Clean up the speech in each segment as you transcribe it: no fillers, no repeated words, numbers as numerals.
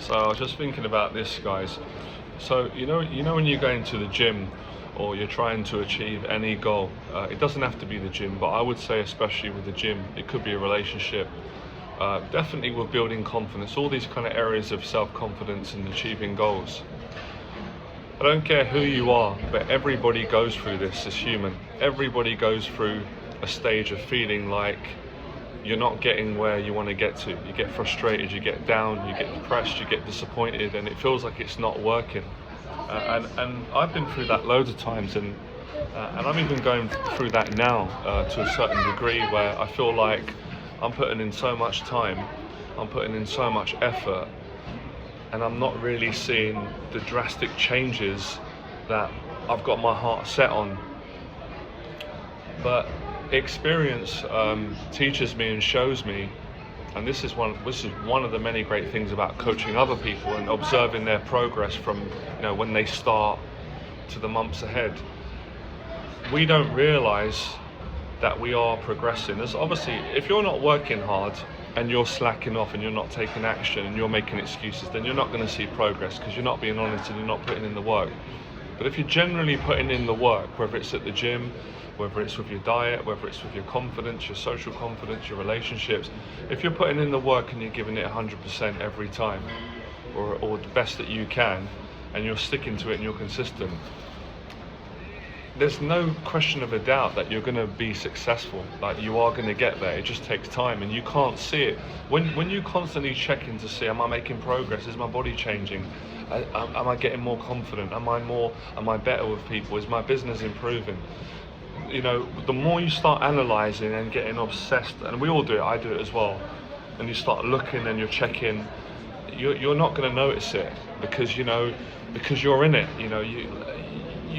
So I was just thinking about this, guys. So you know when you're going to the gym or you're trying to achieve any goal, it doesn't have to be the gym, but I would say especially with the gym, it could be a relationship. Definitely with building confidence, all these kind of areas of self-confidence and achieving goals. I don't care who you are, but everybody goes through this as human. Everybody goes through a stage of feeling like you're not getting where you want to get to. You get frustrated, you get down, you get depressed, you get disappointed, and it feels like it's not working. And I've been through that loads of times, and I'm even going through that now to a certain degree, where I feel like I'm putting in so much time, I'm putting in so much effort, and I'm not really seeing the drastic changes that I've got my heart set on. But experience teaches me and shows me, and this is one of the many great things about coaching other people and observing their progress from when they start to the months ahead. We don't realize that we are progressing. There's obviously, if you're not working hard and you're slacking off and you're not taking action and you're making excuses, then you're not going to see progress, because you're not being honest and you're not putting in the work. But if you're generally putting in the work, whether it's at the gym, whether it's with your diet, whether it's with your confidence, your social confidence, your relationships, if you're putting in the work and you're giving it 100% every time, or the best that you can, and you're sticking to it and you're consistent, there's no question of a doubt that you're going to be successful. Like, you are going to get there. It just takes time, and you can't see it. When you constantly check in to see, am I making progress? Is my body changing? Am I getting more confident? Am I better with people? Is my business improving? The more you start analysing and getting obsessed, and we all do it, I do it as well, and you start looking and you're checking, you're not going to notice it, because you're in it.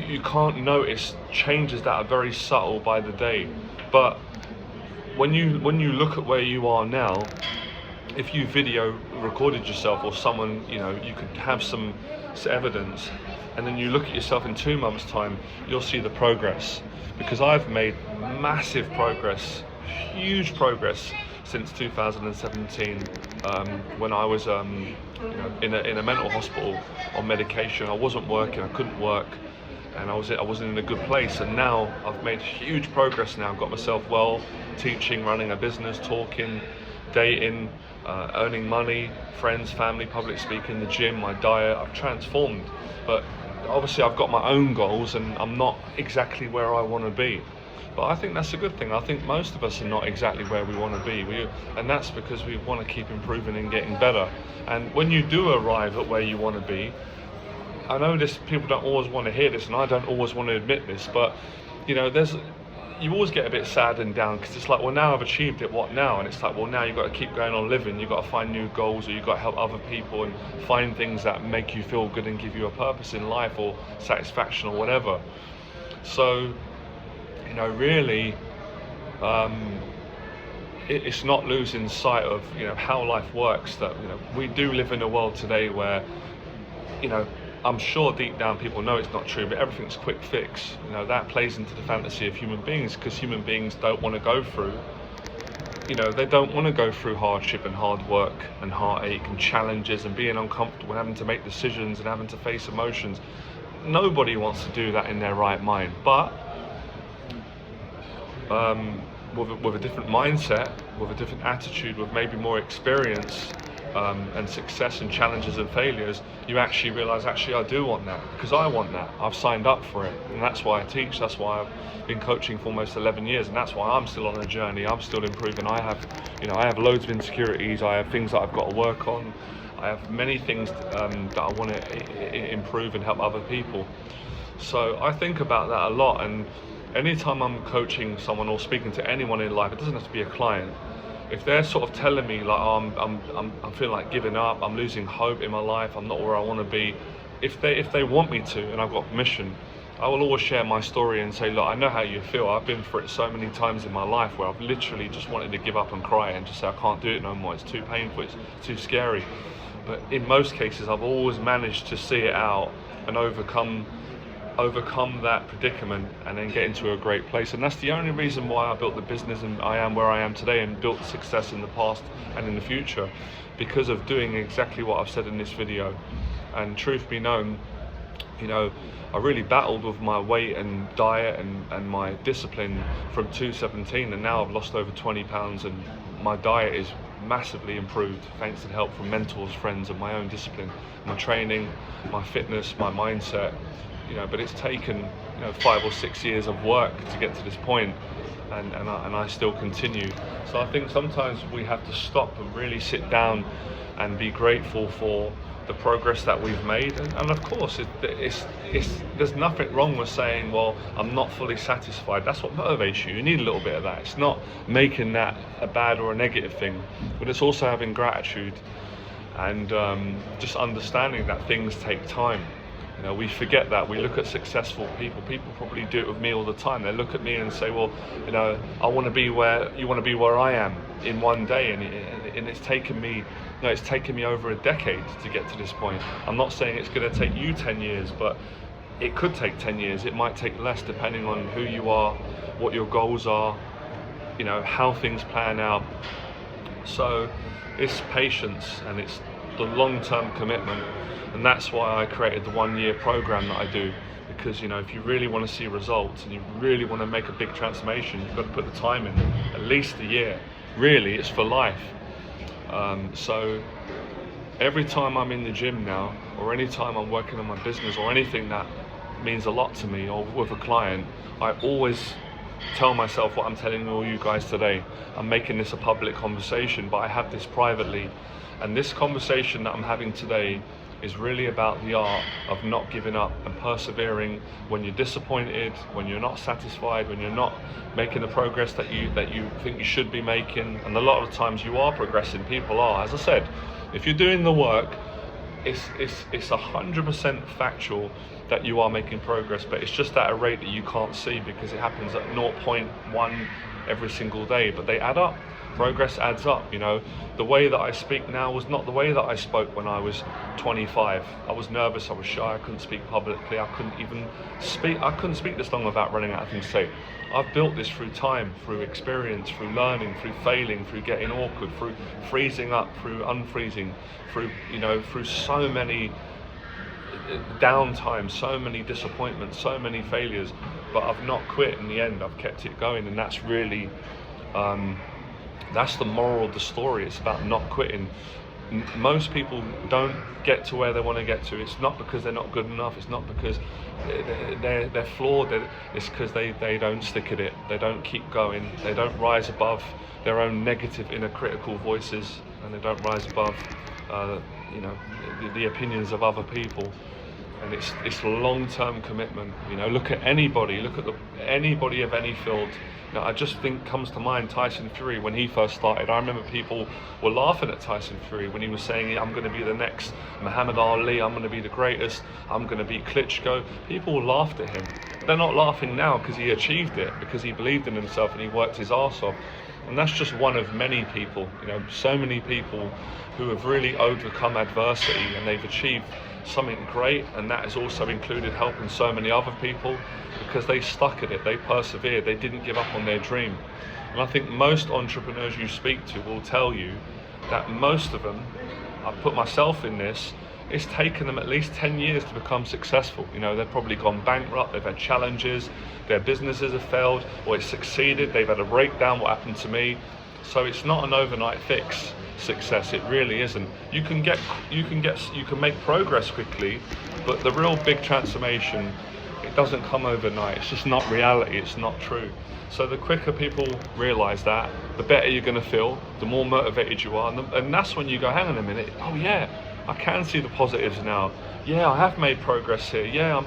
You can't notice changes that are very subtle by the day. But when you look at where you are now, if you video recorded yourself, or someone, you could have some evidence, and then you look at yourself in 2 months' time, you'll see the progress. Because I've made massive progress, huge progress, since 2017, when I was in a mental hospital on medication. I wasn't working, I couldn't work, and I wasn't in a good place. And now I've made huge progress. Now I've got myself well, teaching, running a business, talking, dating, earning money, friends, family, public speaking, the gym, my diet. I've transformed. But obviously I've got my own goals, and I'm not exactly where I want to be. But I think that's a good thing. I think most of us are not exactly where we want to be, and that's because we want to keep improving and getting better. And when you do arrive at where you want to be, I know people don't always want to hear this, and I don't always want to admit this, but you always get a bit sad and down, because it's like, well, now I've achieved it, what now? And it's like, well, now you've got to keep going on living. You've got to find new goals, or you've got to help other people and find things that make you feel good and give you a purpose in life, or satisfaction, or whatever. So really, it's not losing sight of how life works. That we do live in a world today where I'm sure deep down people know it's not true, but everything's quick fix. That plays into the fantasy of human beings, because human beings don't want to go through, they don't want to go through hardship and hard work and heartache and challenges and being uncomfortable and having to make decisions and having to face emotions. Nobody wants to do that in their right mind. But with a different mindset, with a different attitude, with maybe more experience, and success and challenges and failures, you actually realize, I do want that, because I want that. I've signed up for it, and that's why I teach. That's why I've been coaching for almost 11 years, and that's why I'm still on a journey. I'm still improving. I have loads of insecurities. I have things that I've got to work on. I have many things that I want to improve and help other people. So I think about that a lot, and anytime I'm coaching someone or speaking to anyone in life, it doesn't have to be a client. If they're sort of telling me like, oh, I'm feeling like giving up, I'm losing hope in my life, I'm not where I want to be, if they want me to, and I've got permission, I will always share my story and say, look, I know how you feel. I've been through it so many times in my life where I've literally just wanted to give up and cry and just say, I can't do it no more. It's too painful. It's too scary. But in most cases, I've always managed to see it out and overcome overcome that predicament and then get into a great place. And that's the only reason why I built the business and I am where I am today and built success in the past and in the future, because of doing exactly what I've said in this video. And truth be known, you know, I really battled with my weight and diet and my discipline from 217, and now I've lost over 20 pounds and my diet is massively improved thanks to the help from mentors, friends, and my own discipline, my training, my fitness, my mindset. You know, but it's taken, you know, 5 or 6 years of work to get to this point, and I still continue. So I think sometimes we have to stop and really sit down and be grateful for the progress that we've made, and of course it's there's nothing wrong with saying, well, I'm not fully satisfied. That's what motivates you. You need a little bit of that. It's not making that a bad or a negative thing, but it's also having gratitude and just understanding that things take time. You know, we forget that. We look at successful people. People probably do it with me all the time. They look at me and say, well, you know, I want to be where you want to be where I am in one day, and it's taken me, you know, it's taken me over a decade to get to this point. I'm not saying it's going to take you 10 years, but it could take 10 years. It might take less, depending on who you are, what your goals are, you know, how things plan out. So it's patience and it's the long-term commitment. And that's why I created the 1-year program that I do, because, you know, if you really want to see results and you really want to make a big transformation, you've got to put the time in, at least a year. Really, it's for life. So every time I'm in the gym now, or any time I'm working on my business or anything that means a lot to me, or with a client, I always tell myself what I'm telling all you guys today. I'm making this a public conversation, but I have this privately. And this conversation that I'm having today is really about the art of not giving up and persevering when you're disappointed, when you're not satisfied, when you're not making the progress that you think you should be making. And a lot of times you are progressing, people are. As I said, if you're doing the work, it's 100% factual that you are making progress, but it's just at a rate that you can't see because it happens at 0.1 every single day, but they add up. Progress adds up. You know, the way that I speak now was not the way that I spoke when I was 25. I was nervous, I was shy, I couldn't speak publicly, I couldn't speak this long without running out of things to say. I've built this through time, through experience, through learning, through failing, through getting awkward, through freezing up, through unfreezing, through, you know, through so many downtime, so many disappointments, so many failures, but I've not quit in the end. I've kept it going, and that's really that's the moral of the story. It's about not quitting. Most people don't get to where they want to get to. It's not because they're not good enough. It's not because they're flawed. It's because they don't stick at it. They don't keep going. They don't rise above their own negative inner critical voices, and they don't rise above you know, the opinions of other people. And it's long-term commitment. You know, look at anybody. Look at anybody of any field. You know, I just think comes to mind Tyson Fury when he first started. I remember people were laughing at Tyson Fury when he was saying, I'm going to be the next Muhammad Ali, I'm going to be the greatest, I'm going to beat Klitschko. People laughed at him. They're not laughing now because he achieved it, because he believed in himself and he worked his arse off. And that's just one of many people, you know, so many people who have really overcome adversity and they've achieved something great, and that has also included helping so many other people because they stuck at it, they persevered, they didn't give up on their dream. And I think most entrepreneurs you speak to will tell you that most of them, I put myself in this, it's taken them at least 10 years to become successful. You know, they've probably gone bankrupt, they've had challenges, their businesses have failed, or it's succeeded, they've had a breakdown, what happened to me. So it's not an overnight fix, success, it really isn't. You can make progress quickly, but the real big transformation, it doesn't come overnight. It's just not reality, it's not true. So the quicker people realize that, the better you're going to feel, the more motivated you are, and that's when you go, hang on a minute, oh yeah, I can see the positives now. Yeah, I have made progress here. Yeah,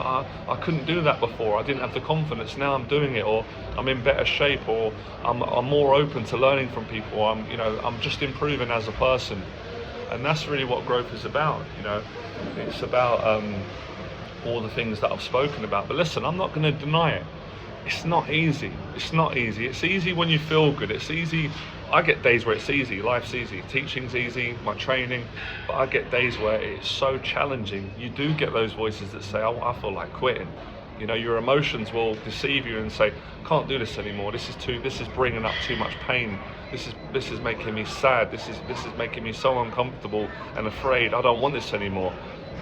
I couldn't do that before. I didn't have the confidence. Now I'm doing it, or I'm in better shape, or I'm more open to learning from people. I'm just improving as a person, and that's really what growth is about. You know, it's about all the things that I've spoken about. But listen, I'm not going to deny it. It's not easy. It's not easy. It's easy when you feel good. It's easy. I get days where it's easy, life's easy, teaching's easy, my training, but I get days where it's so challenging. You do get those voices that say, oh, I feel like quitting. You know, your emotions will deceive you and say, can't do this anymore. This is bringing up too much pain. This is making me sad. This is making me so uncomfortable and afraid. I don't want this anymore.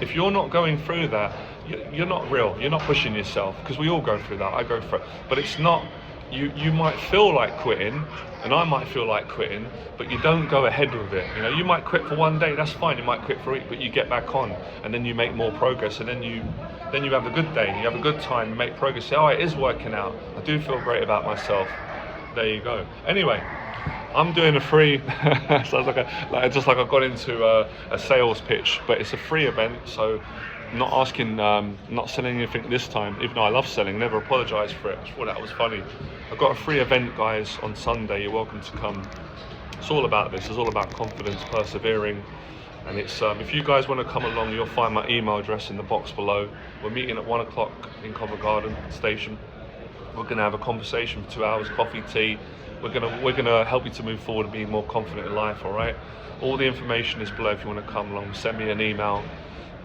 If you're not going through that, you're not real. You're not pushing yourself, because we all go through that. I go through it, but it's not. You might feel like quitting, and I might feel like quitting, but you don't go ahead with it. You know, you might quit for one day, that's fine. You might quit for a week, but you get back on, and then you make more progress, and then you have a good day, you have a good time, you make progress. Say, oh, it is working out. I do feel great about myself. There you go. Anyway, I'm doing a free. Sounds just like I got into a sales pitch, but it's a free event, so. Not asking, not selling anything this time, even though I love selling, never apologise for it. I thought that was funny. I've got a free event, guys, on Sunday. You're welcome to come. It's all about this. It's all about confidence, persevering. And it's if you guys want to come along, you'll find my email address in the box below. We're meeting at 1 o'clock in Covent Garden Station. We're going to have a conversation for 2 hours, coffee, tea. We're gonna help you to move forward and be more confident in life, all right? All the information is below if you want to come along. Send me an email.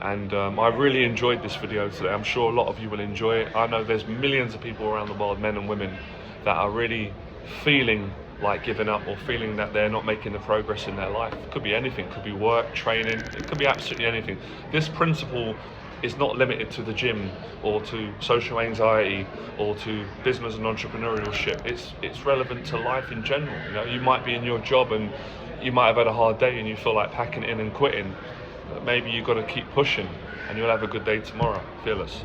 And I really enjoyed this video today. I'm sure a lot of you will enjoy it. I know there's millions of people around the world, men and women, that are really feeling like giving up, or feeling that they're not making the progress in their life. It could be anything. It could be work, training. It could be absolutely anything. This principle is not limited to the gym, or to social anxiety, or to business and entrepreneurship. It's relevant to life in general. You know, you might be in your job and you might have had a hard day and you feel like packing it in and quitting. Maybe you've got to keep pushing, and you'll have a good day tomorrow. Fearless.